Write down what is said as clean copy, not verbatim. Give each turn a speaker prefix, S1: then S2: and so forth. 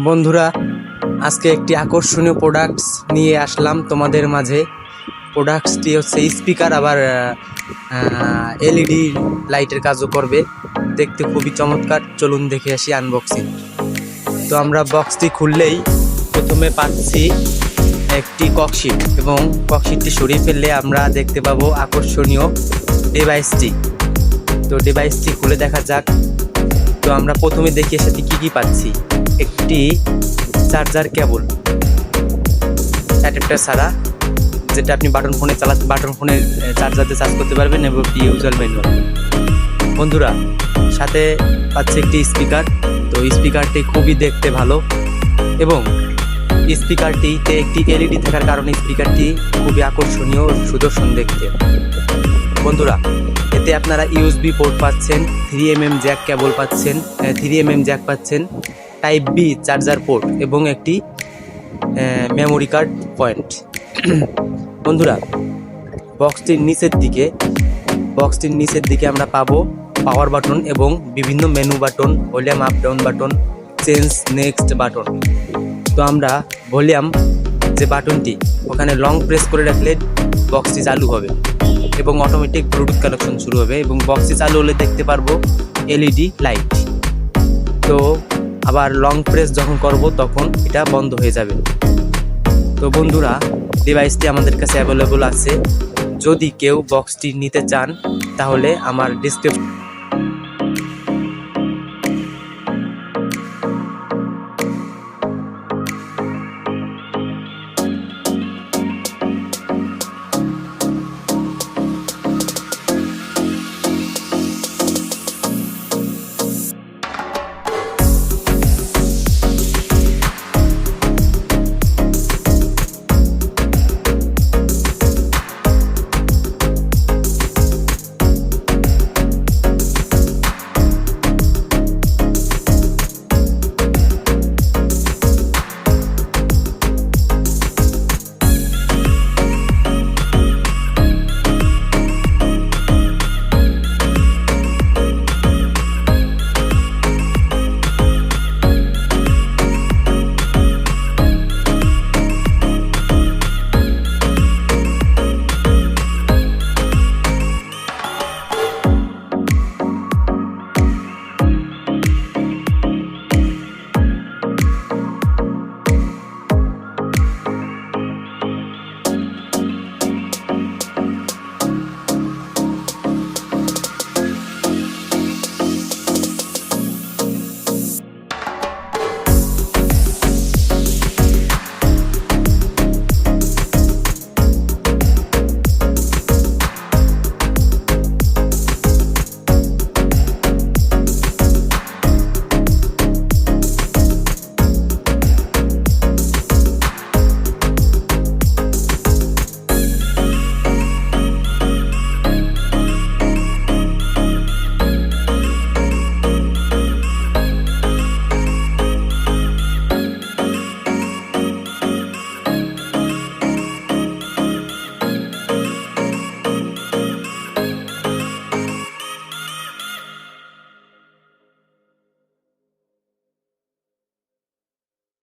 S1: বন্ধুরা, আজকে একটি আকর্ষণীয় প্রোডাক্টস নিয়ে আসলাম তোমাদের মাঝে। প্রোডাক্টসটি হচ্ছে স্পিকার, আবার এলইডি লাইটের কাজও করবে। দেখতে খুবই চমৎকার। চলুন দেখে আসি আনবক্সিং। তো আমরা বক্সটি খুললেই প্রথমে পাচ্ছি একটি ককশিট, এবং ককশিটটি সরিয়ে ফেললে আমরা দেখতে পাবো আকর্ষণীয় ডিভাইসটি। তো ডিভাইসটি খুলে দেখা যাক। তো আমরা প্রথমে দেখি এর সাথে কী কী পাচ্ছি। একটি চার্জার কেবল, অ্যাডাপ্টার ছাড়া, যেটা আপনি বাটন ফোনে চার্জার দিয়ে চার্জ করতে পারবেন, এবং একটি ইউজার ম্যানুয়াল। বন্ধুরা, সাথে পাচ্ছি একটি স্পিকার। তো স্পিকারটি খুবই দেখতে ভালো, এবং স্পিকারটিতে একটি এলইডি থাকার কারণে স্পিকারটি খুবই আকর্ষণীয় ও সুদর্শন দেখতে। বন্ধুরা, এতে আপনারা ইউএসবি পোর্ট পাচ্ছেন, 3mm জ্যাক কেবল পাচ্ছেন, 3mm জ্যাক পাচ্ছেন, টাইপ বি চার্জার পোর্ট, এবং একটি মেমোরি কার্ড পয়েন্ট। বন্ধুরা, বক্সটির নিচের দিকে আমরা পাবো পাওয়ার বাটন এবং বিভিন্ন menu button, volume up down button, change next button. তো আমরা ভলিউম যে বাটনটি, ওখানে লং প্রেস করে রাখলে বক্সটি চালু হবে এবং অটোমেটিক ব্লুটুথ কানেকশন শুরু হবে, এবং বক্সটি চালু হলে দেখতে পারবো এলইডি লাইট। তো আবার লং প্রেস যখন করব তখন এটা বন্ধ হয়ে যাবে। তো বন্ধুরা, ডিভাইসটি আমাদের কাছে অ্যাভেলেবল আছে। যদি কেউ বক্সটি নিতে চান তাহলে আমার ডিসক্রিপশন